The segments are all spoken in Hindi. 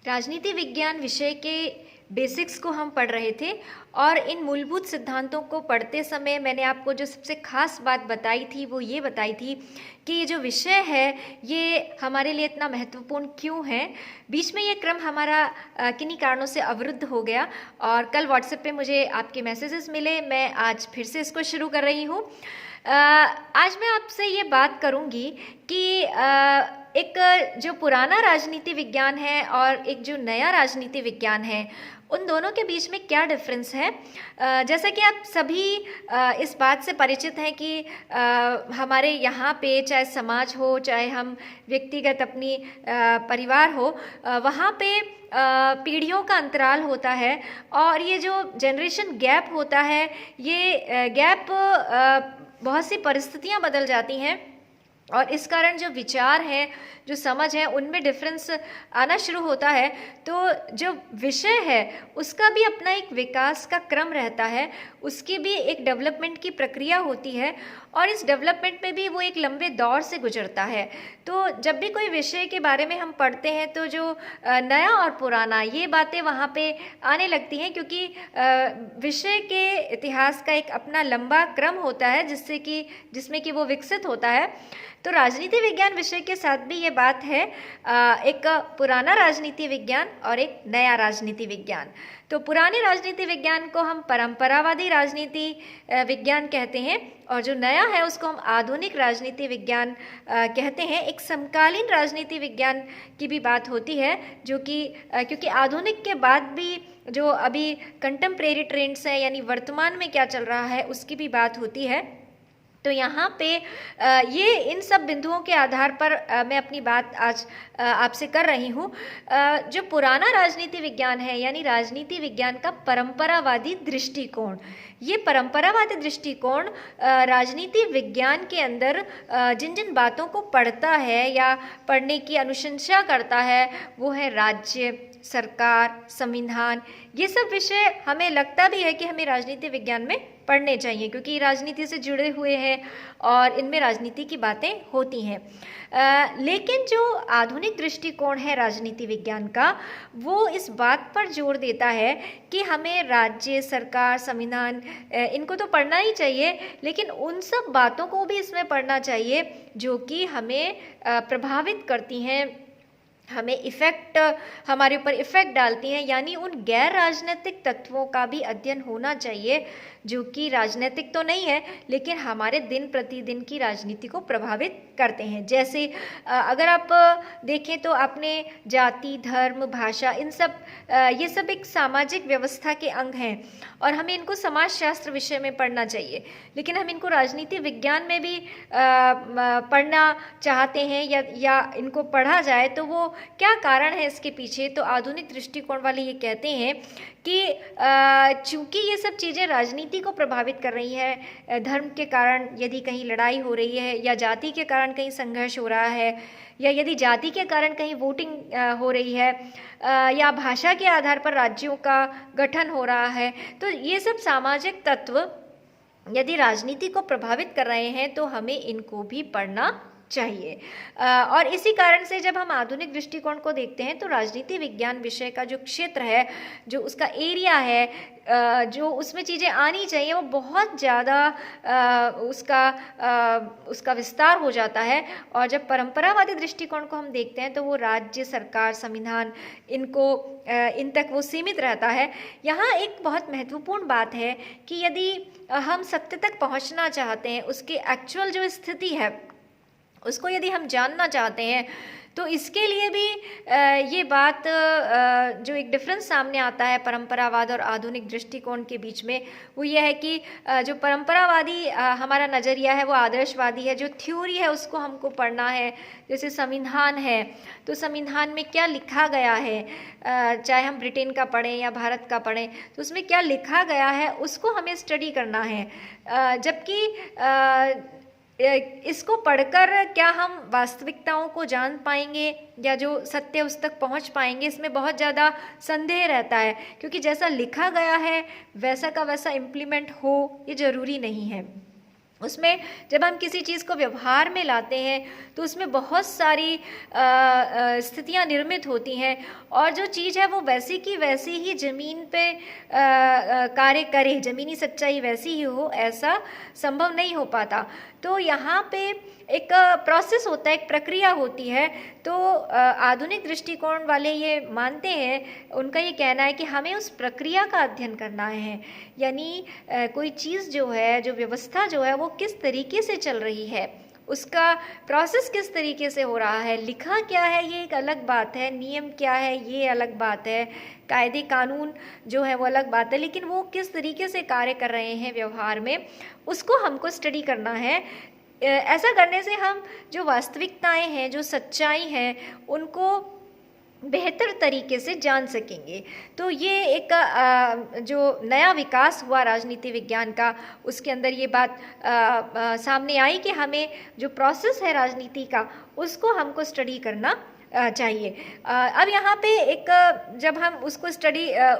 राजनीति विज्ञान विषय के बेसिक्स को हम पढ़ रहे थे और इन मूलभूत सिद्धांतों को पढ़ते समय मैंने आपको जो सबसे खास बात बताई थी वो ये बताई थी कि ये जो विषय है ये हमारे लिए इतना महत्वपूर्ण क्यों है। बीच में ये क्रम हमारा किन्हीं कारणों से अवरुद्ध हो गया और कल व्हाट्सएप पे मुझे आपके मैसेजेस मिले, मैं आज फिर से इसको शुरू कर रही हूँ। आज मैं आपसे ये बात करूँगी कि एक जो पुराना राजनीति विज्ञान है और एक जो नया राजनीति विज्ञान है उन दोनों के बीच में क्या डिफरेंस है। जैसा कि आप सभी इस बात से परिचित हैं कि हमारे यहाँ पे चाहे समाज हो चाहे हम व्यक्तिगत अपनी परिवार हो, वहाँ पे पीढ़ियों का अंतराल होता है और ये जो जनरेशन गैप होता है ये गैप बहुत सी परिस्थितियाँ बदल जाती हैं और इस कारण जो विचार है जो समझ है उनमें डिफरेंस आना शुरू होता है। तो जो विषय है उसका भी अपना एक विकास का क्रम रहता है, उसकी भी एक डेवलपमेंट की प्रक्रिया होती है और इस डेवलपमेंट में भी वो एक लंबे दौर से गुजरता है। तो जब भी कोई विषय के बारे में हम पढ़ते हैं तो जो नया और पुराना ये बातें वहाँ पे आने लगती हैं, क्योंकि विषय के इतिहास का एक अपना लंबा क्रम होता है जिसमें कि वो विकसित होता है। तो राजनीति विज्ञान विषय के साथ भी ये बात है, एक पुराना राजनीति विज्ञान और एक नया राजनीति विज्ञान। तो पुराने राजनीति विज्ञान को हम परंपरावादी राजनीति विज्ञान कहते हैं और जो नया है उसको हम आधुनिक राजनीति विज्ञान कहते हैं। एक समकालीन राजनीति विज्ञान की भी बात होती है जो कि क्योंकि आधुनिक के बाद भी जो अभी कंटेम्प्रेरी ट्रेंड्स हैं यानी वर्तमान में क्या चल रहा है उसकी भी बात होती है। तो यहाँ पे ये इन सब बिंदुओं के आधार पर मैं अपनी बात आज आपसे कर रही हूँ। जो पुराना राजनीति विज्ञान है यानी राजनीति विज्ञान का परंपरावादी दृष्टिकोण, ये परंपरावादी दृष्टिकोण राजनीति विज्ञान के अंदर जिन जिन बातों को पढ़ता है या पढ़ने की अनुशंसा करता है वो है राज्य, सरकार, संविधान। ये सब विषय हमें लगता भी है कि हमें राजनीति विज्ञान में पढ़ने चाहिए क्योंकि राजनीति से जुड़े हुए हैं और इनमें राजनीति की बातें होती हैं। लेकिन जो आधुनिक दृष्टिकोण है राजनीति विज्ञान का वो इस बात पर जोर देता है कि हमें राज्य, सरकार, संविधान इनको तो पढ़ना ही चाहिए, लेकिन उन सब बातों को भी इसमें पढ़ना चाहिए जो कि हमें प्रभावित करती हैं, हमारे ऊपर इफेक्ट डालती हैं। यानी उन गैर राजनीतिक तत्वों का भी अध्ययन होना चाहिए जो कि राजनीतिक तो नहीं है लेकिन हमारे दिन प्रतिदिन की राजनीति को प्रभावित करते हैं। जैसे अगर आप देखें तो अपने जाति, धर्म, भाषा ये सब एक सामाजिक व्यवस्था के अंग हैं और हमें इनको समाजशास्त्र विषय में पढ़ना चाहिए, लेकिन हम इनको राजनीति विज्ञान में भी पढ़ना चाहते हैं या इनको पढ़ा जाए तो वो क्या कारण है इसके पीछे। तो आधुनिक दृष्टिकोण वाले ये कहते हैं कि चूंकि ये सब चीज़ें राजनीति को प्रभावित कर रही है, धर्म के कारण यदि कहीं लड़ाई हो रही है या जाति के कारण कहीं संघर्ष हो रहा है या यदि जाति के कारण कहीं वोटिंग हो रही है या भाषा के आधार पर राज्यों का गठन हो रहा है, तो ये सब सामाजिक तत्व यदि राजनीति को प्रभावित कर रहे हैं तो हमें इनको भी पढ़ना चाहिए। और इसी कारण से जब हम आधुनिक दृष्टिकोण को देखते हैं तो राजनीति विज्ञान विषय का जो क्षेत्र है, जो उसका एरिया है, जो उसमें चीज़ें आनी चाहिए वो बहुत ज़्यादा उसका विस्तार हो जाता है। और जब परंपरावादी दृष्टिकोण को हम देखते हैं तो वो राज्य, सरकार, संविधान इन तक वो सीमित रहता है। यहाँ एक बहुत महत्वपूर्ण बात है कि यदि हम सत्य तक पहुँचना चाहते हैं, उसकी एक्चुअल जो स्थिति है उसको यदि हम जानना चाहते हैं तो इसके लिए भी ये बात जो एक डिफरेंस सामने आता है परंपरावाद और आधुनिक दृष्टिकोण के बीच में वो ये है कि जो परंपरावादी हमारा नज़रिया है वो आदर्शवादी है, जो थ्योरी है उसको हमको पढ़ना है। जैसे संविधान है तो संविधान में क्या लिखा गया है, चाहे हम ब्रिटेन का पढ़ें या भारत का पढ़ें तो उसमें क्या लिखा गया है उसको हमें स्टडी करना है। जबकि इसको पढ़कर क्या हम वास्तविकताओं को जान पाएंगे या जो सत्य उस तक पहुंच पाएंगे, इसमें बहुत ज़्यादा संदेह रहता है क्योंकि जैसा लिखा गया है वैसा का वैसा इम्प्लीमेंट हो ये ज़रूरी नहीं है। उसमें जब हम किसी चीज़ को व्यवहार में लाते हैं तो उसमें बहुत सारी स्थितियां निर्मित होती हैं, और जो चीज़ है वो वैसी की वैसी ही ज़मीन पे कार्य करे, ज़मीनी सच्चाई वैसी ही हो, ऐसा संभव नहीं हो पाता। तो यहाँ पे एक प्रोसेस होता है, एक प्रक्रिया होती है। तो आधुनिक दृष्टिकोण वाले ये मानते हैं, उनका ये कहना है कि हमें उस प्रक्रिया का अध्ययन करना है, यानी कोई चीज़ जो है, जो व्यवस्था जो है, वो किस तरीके से चल रही है, उसका प्रोसेस किस तरीके से हो रहा है। लिखा क्या है ये एक अलग बात है, नियम क्या है ये अलग बात है, कायदे कानून जो है वो अलग बात है, लेकिन वो किस तरीके से कार्य कर रहे हैं व्यवहार में, उसको हमको स्टडी करना है। ऐसा करने से हम जो वास्तविकताएं हैं, जो सच्चाई हैं, उनको बेहतर तरीके से जान सकेंगे। तो ये एक जो नया विकास हुआ राजनीति विज्ञान का, उसके अंदर ये बात सामने आई कि हमें जो प्रोसेस है राजनीति का, उसको हमको स्टडी करना चाहिए। अब यहाँ पे एक जब हम उसको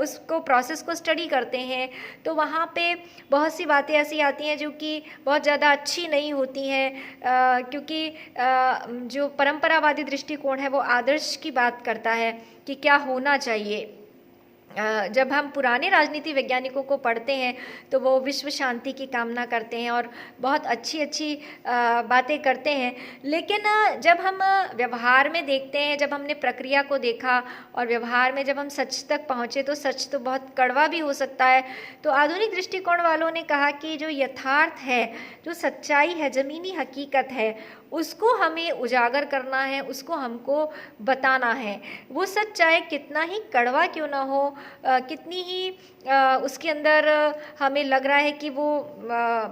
उसको प्रोसेस को स्टडी करते हैं तो वहाँ पे बहुत सी बातें ऐसी आती हैं जो कि बहुत ज़्यादा अच्छी नहीं होती हैं, क्योंकि जो परंपरावादी दृष्टिकोण है वो आदर्श की बात करता है कि क्या होना चाहिए। जब हम पुराने राजनीति वैज्ञानिकों को पढ़ते हैं तो वो विश्व शांति की कामना करते हैं और बहुत अच्छी अच्छी बातें करते हैं, लेकिन जब हम व्यवहार में देखते हैं, जब हमने प्रक्रिया को देखा और व्यवहार में जब हम सच तक पहुँचे तो सच तो बहुत कड़वा भी हो सकता है। तो आधुनिक दृष्टिकोण वालों ने कहा कि जो यथार्थ है, जो सच्चाई है, ज़मीनी हकीकत है, उसको हमें उजागर करना है, उसको हमको बताना है। वो सच चाहे कितना ही कड़वा क्यों ना हो, कितनी ही उसके अंदर हमें लग रहा है कि वो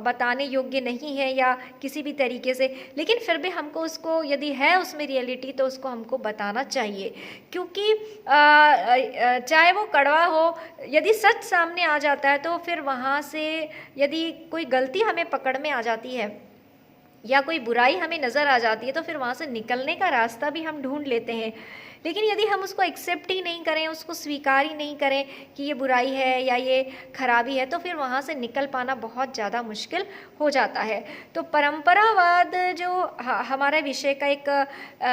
बताने योग्य नहीं है या किसी भी तरीके से, लेकिन फिर भी हमको उसको, यदि है उसमें रियलिटी, तो उसको हमको बताना चाहिए। क्योंकि चाहे वो कड़वा हो, यदि सच सामने आ जाता है तो फिर वहाँ से यदि कोई गलती हमें पकड़ में आ जाती है या कोई बुराई हमें नज़र आ जाती है तो फिर वहाँ से निकलने का रास्ता भी हम ढूंढ लेते हैं। लेकिन यदि हम उसको एक्सेप्ट ही नहीं करें, उसको स्वीकार ही नहीं करें कि ये बुराई है या ये खराबी है, तो फिर वहाँ से निकल पाना बहुत ज़्यादा मुश्किल हो जाता है। तो परंपरावाद जो हमारे विषय का एक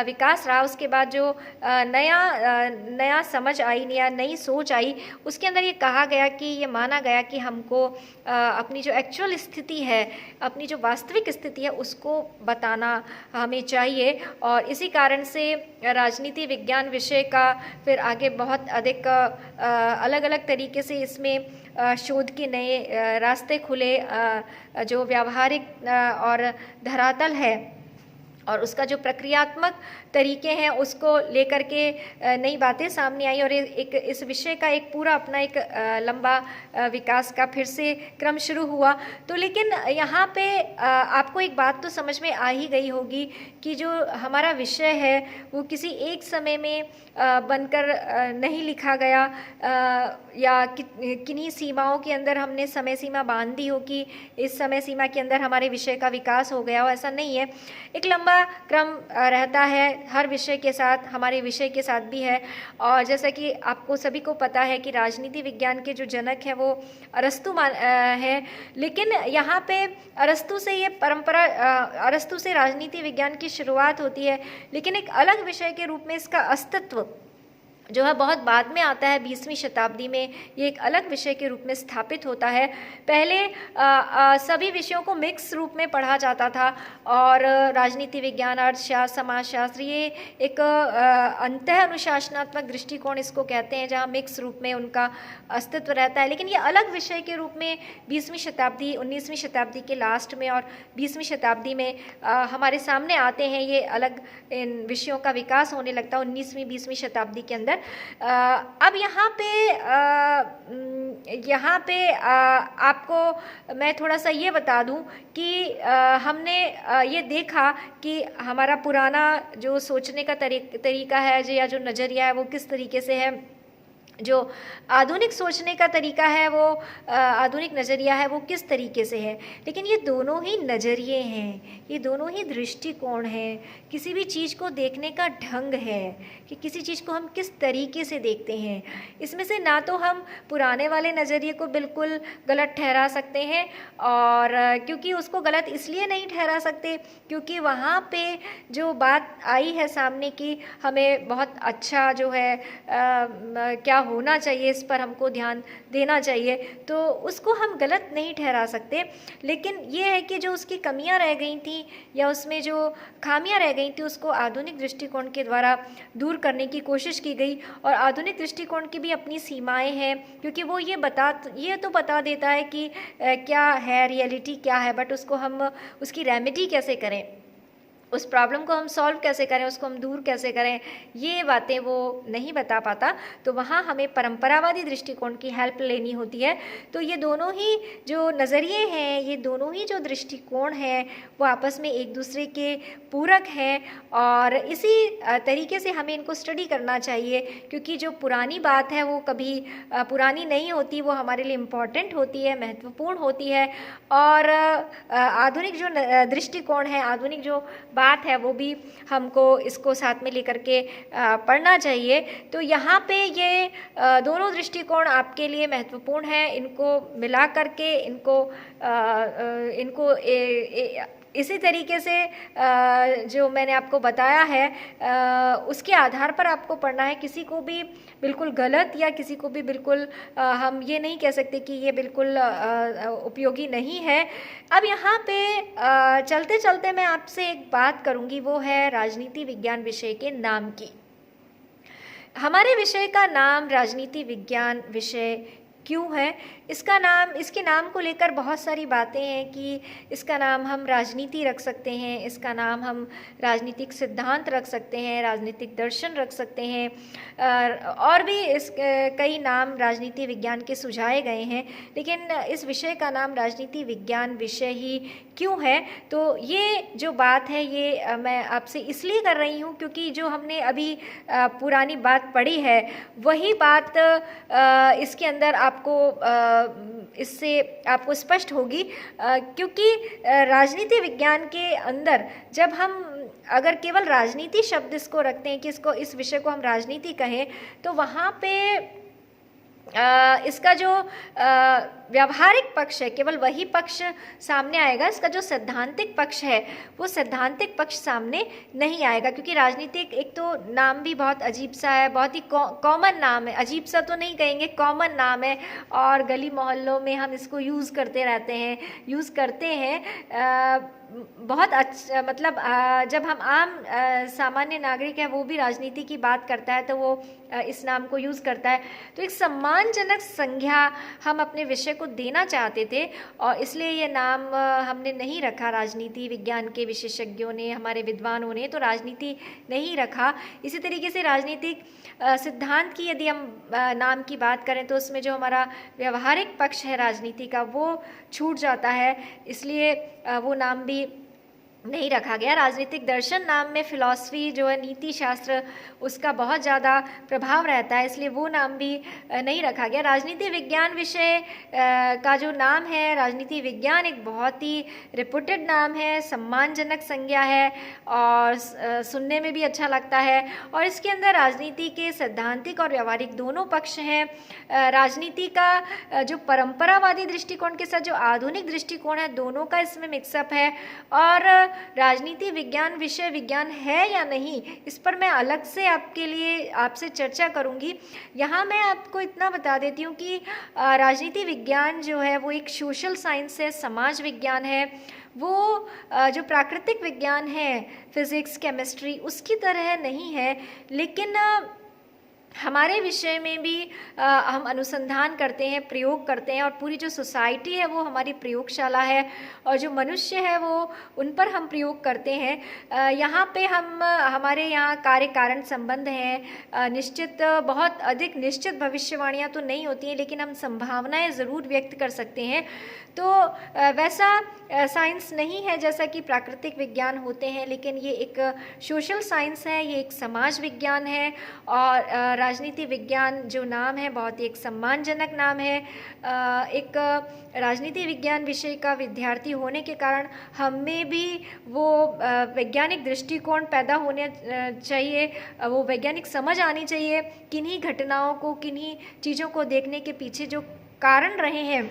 विकास रहा, उसके बाद जो नया समझ आई या नई सोच आई, उसके अंदर ये कहा गया कि ये माना गया कि हमको अपनी जो एक्चुअल स्थिति है, अपनी जो वास्तविक स्थिति है, उसको बताना हमें चाहिए। और इसी कारण से राजनीति विज्ञान विषय का फिर आगे बहुत अधिक अलग अलग तरीके से इसमें शोध के नए रास्ते खुले, जो व्यावहारिक और धरातल है और उसका जो प्रक्रियात्मक तरीके हैं उसको लेकर के नई बातें सामने आई, और एक इस विषय का एक पूरा अपना एक लंबा विकास का फिर से क्रम शुरू हुआ। तो लेकिन यहाँ पे आपको एक बात तो समझ में आ ही गई होगी कि जो हमारा विषय है वो किसी एक समय में बनकर नहीं लिखा गया, या किन्हीं सीमाओं के अंदर हमने समय सीमा बांध दी हो कि इस समय सीमा के अंदर हमारे विषय का विकास हो गया हो, ऐसा नहीं है। एक लंबा क्रम रहता है हर विषय के साथ, हमारे विषय के साथ भी है। और जैसा कि आपको सभी को पता है कि राजनीति विज्ञान के जो जनक हैं वो अरस्तु है, लेकिन यहाँ पे अरस्तु से ये परंपरा, अरस्तु से राजनीति विज्ञान की शुरुआत होती है, लेकिन एक अलग विषय के रूप में इसका अस्तित्व जो है बहुत बाद में आता है। 20वीं शताब्दी में ये एक अलग विषय के रूप में स्थापित होता है। पहले सभी विषयों को मिक्स रूप में पढ़ा जाता था, और राजनीति विज्ञान, अर्थशास्त्र, समाजशास्त्र, ये एक अंतः अनुशासनात्मक दृष्टिकोण इसको कहते हैं, जहाँ मिक्स रूप में उनका अस्तित्व रहता है। लेकिन ये अलग विषय के रूप में 20वीं शताब्दी, 19वीं शताब्दी के लास्ट में और 20वीं शताब्दी में हमारे सामने आते हैं। ये अलग इन विषयों का विकास होने लगता है 19वीं 20वीं शताब्दी के अंदर। अब यहाँ पे आपको मैं थोड़ा सा ये बता दूं कि हमने ये देखा कि हमारा पुराना जो सोचने का तरीका है या जो नज़रिया है वो किस तरीके से है, जो आधुनिक सोचने का तरीका है वो आधुनिक नज़रिया है वो किस तरीके से है। लेकिन ये दोनों ही नज़रिए हैं, ये दोनों ही दृष्टिकोण हैं, किसी भी चीज़ को देखने का ढंग है कि किसी चीज़ को हम किस तरीके से देखते हैं। इसमें से ना तो हम पुराने वाले नज़रिए को बिल्कुल गलत ठहरा सकते हैं, और क्योंकि उसको गलत इसलिए नहीं ठहरा सकते क्योंकि वहाँ पे जो बात आई है सामने की हमें बहुत अच्छा जो है क्या होना चाहिए इस पर हमको ध्यान देना चाहिए, तो उसको हम गलत नहीं ठहरा सकते। लेकिन ये है कि जो उसकी कमियां रह गई थी या उसमें जो खामियां रह गई थी उसको आधुनिक दृष्टिकोण के द्वारा दूर करने की कोशिश की गई। और आधुनिक दृष्टिकोण की भी अपनी सीमाएं हैं, क्योंकि वो ये तो बता देता है कि क्या है रियलिटी क्या है, बट उसको हम उसकी रेमेडी कैसे करें, उस प्रॉब्लम को हम सॉल्व कैसे करें, उसको हम दूर कैसे करें, ये बातें वो नहीं बता पाता। तो वहाँ हमें परंपरावादी दृष्टिकोण की हेल्प लेनी होती है। तो ये दोनों ही जो नज़रिए हैं, ये दोनों ही जो दृष्टिकोण हैं वो आपस में एक दूसरे के पूरक हैं, और इसी तरीके से हमें इनको स्टडी करना चाहिए, क्योंकि जो पुरानी बात है वो कभी पुरानी नहीं होती, वो हमारे लिए इम्पॉर्टेंट होती है, महत्वपूर्ण होती है। और आधुनिक जो दृष्टिकोण है, आधुनिक जो बात है वो भी हमको इसको साथ में लेकर के पढ़ना चाहिए। तो यहाँ पे ये दोनों दृष्टिकोण आपके लिए महत्वपूर्ण है, इनको मिला करके इनको इसी तरीके से जो मैंने आपको बताया है उसके आधार पर आपको पढ़ना है। किसी को भी बिल्कुल गलत या किसी को भी बिल्कुल हम ये नहीं कह सकते कि ये बिल्कुल उपयोगी नहीं है। अब यहाँ पे चलते चलते मैं आपसे एक बात करूँगी, वो है राजनीति विज्ञान विषय के नाम की। हमारे विषय का नाम राजनीति विज्ञान विषय क्यों है? इसके नाम को लेकर बहुत सारी बातें हैं कि इसका नाम हम राजनीति रख सकते हैं, इसका नाम हम राजनीतिक सिद्धांत रख सकते हैं, राजनीतिक दर्शन रख सकते हैं, और भी कई नाम राजनीति विज्ञान के सुझाए गए हैं। लेकिन इस विषय का नाम राजनीति विज्ञान विषय ही क्यों है? तो ये जो बात है ये मैं आपसे इसलिए कर रही हूँ क्योंकि जो हमने अभी पुरानी बात पढ़ी है वही बात इसके अंदर इससे आपको स्पष्ट होगी, क्योंकि राजनीति विज्ञान के अंदर जब हम अगर केवल राजनीति शब्द इसको रखते हैं कि इस विषय को हम राजनीति कहें, तो वहाँ पे इसका जो व्यावहारिक पक्ष है केवल वही पक्ष सामने आएगा। इसका जो सैद्धांतिक पक्ष है वो सैद्धांतिक पक्ष सामने नहीं आएगा, क्योंकि राजनीतिक एक तो नाम भी बहुत अजीब सा है, बहुत ही कॉमन नाम है। अजीब सा तो नहीं कहेंगे, कॉमन नाम है, और गली मोहल्लों में हम इसको यूज़ करते हैं बहुत अच्छा। मतलब जब हम आम सामान्य नागरिक है वो भी राजनीति की बात करता है तो वो इस नाम को यूज़ करता है। तो एक सम्मानजनक संज्ञा हम अपने विषय को देना चाहते थे, और इसलिए ये नाम हमने नहीं रखा। राजनीति विज्ञान के विशेषज्ञों ने, हमारे विद्वानों ने तो राजनीति नहीं रखा। इसी तरीके से राजनीतिक सिद्धांत की यदि हम नाम की बात करें तो उसमें जो हमारा व्यवहारिक पक्ष है राजनीति का वो छूट जाता है, इसलिए वो नाम भी नहीं रखा गया। राजनीतिक दर्शन नाम में फिलॉसफी जो है, नीति शास्त्र, उसका बहुत ज़्यादा प्रभाव रहता है, इसलिए वो नाम भी नहीं रखा गया। राजनीति विज्ञान विषय का जो नाम है, राजनीति विज्ञान एक बहुत ही रिपुटेड नाम है, सम्मानजनक संज्ञा है और सुनने में भी अच्छा लगता है। और इसके अंदर राजनीति के सैद्धांतिक और व्यावहारिक दोनों पक्ष हैं। राजनीति का जो परंपरावादी दृष्टिकोण के साथ जो आधुनिक दृष्टिकोण है, दोनों का इसमें मिक्सअप है। और राजनीति विज्ञान विषय विज्ञान है या नहीं, इस पर मैं अलग से आपसे चर्चा करूंगी। यहाँ मैं आपको इतना बता देती हूँ कि राजनीति विज्ञान जो है वो एक सोशल साइंस है, समाज विज्ञान है। वो जो प्राकृतिक विज्ञान है, फिजिक्स, केमिस्ट्री, उसकी तरह नहीं है, लेकिन हमारे विषय में भी हम अनुसंधान करते हैं, प्रयोग करते हैं, और पूरी जो सोसाइटी है वो हमारी प्रयोगशाला है, और जो मनुष्य है वो उन पर हम प्रयोग करते हैं। यहाँ पे हमारे यहाँ कार्य कारण संबंध हैं। निश्चित बहुत अधिक निश्चित भविष्यवाणियाँ तो नहीं होती हैं, लेकिन हम संभावनाएं ज़रूर व्यक्त कर सकते हैं। तो वैसा साइंस नहीं है जैसा कि प्राकृतिक विज्ञान होते हैं, लेकिन ये एक सोशल साइंस है, ये एक समाज विज्ञान है। और राजनीति विज्ञान जो नाम है बहुत ही एक सम्मानजनक नाम है। एक राजनीति विज्ञान विषय का विद्यार्थी होने के कारण हमें भी वो वैज्ञानिक दृष्टिकोण पैदा होने चाहिए, वो वैज्ञानिक समझ आनी चाहिए, किन्हीं घटनाओं को, किन्हीं चीज़ों को देखने के पीछे जो कारण रहे हैं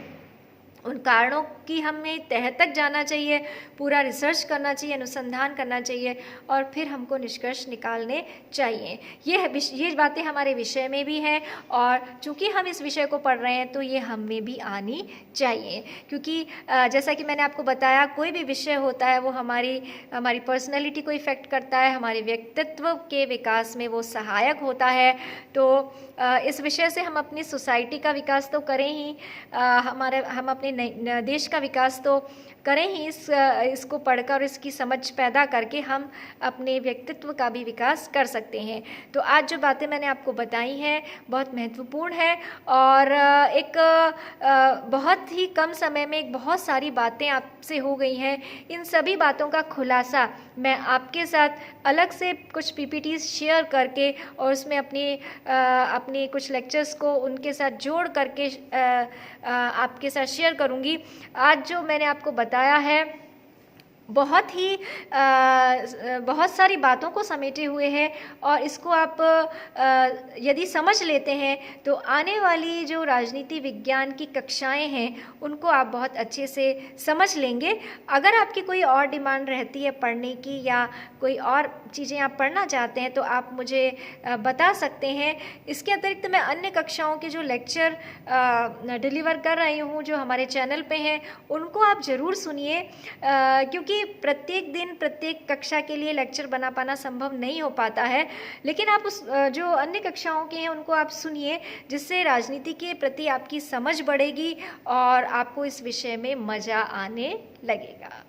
उन कारणों की हमें तह तक जाना चाहिए, पूरा रिसर्च करना चाहिए, अनुसंधान करना चाहिए और फिर हमको निष्कर्ष निकालने चाहिए। ये बातें हमारे विषय में भी हैं और चूँकि हम इस विषय को पढ़ रहे हैं तो ये हम में भी आनी चाहिए, क्योंकि जैसा कि मैंने आपको बताया कोई भी विषय होता है वो हमारी पर्सनैलिटी को इफ़ेक्ट करता है, हमारे व्यक्तित्व के विकास में वो सहायक होता है। तो इस विषय से हम अपनी सोसाइटी का विकास तो करें ही, हम अपने देश का विकास तो करें ही, इसको पढ़कर इसकी समझ पैदा करके हम अपने व्यक्तित्व का भी विकास कर सकते हैं। तो आज जो बातें मैंने आपको बताई हैं बहुत महत्वपूर्ण है और एक बहुत ही कम समय में एक बहुत सारी बातें आपसे हो गई हैं। इन सभी बातों का खुलासा मैं आपके साथ अलग से कुछ पीपीटीज शेयर करके और उसमें अपनी कुछ लेक्चर्स को उनके साथ जोड़ करके आपके साथ शेयर करूंगी। आज जो मैंने आपको बताया है बहुत सारी बातों को समेटे हुए हैं और इसको आप यदि समझ लेते हैं तो आने वाली जो राजनीति विज्ञान की कक्षाएं हैं उनको आप बहुत अच्छे से समझ लेंगे। अगर आपकी कोई और डिमांड रहती है पढ़ने की या कोई और चीज़ें आप पढ़ना चाहते हैं तो आप मुझे बता सकते हैं। इसके अतिरिक्त मैं अन्य कक्षाओं के जो लेक्चर डिलीवर कर रही हूँ जो हमारे चैनल पे हैं उनको आप ज़रूर सुनिए, क्योंकि प्रत्येक दिन प्रत्येक कक्षा के लिए लेक्चर बना पाना संभव नहीं हो पाता है। लेकिन आप उस जो अन्य कक्षाओं के हैं उनको आप सुनिए, जिससे राजनीति के प्रति आपकी समझ बढ़ेगी और आपको इस विषय में मज़ा आने लगेगा।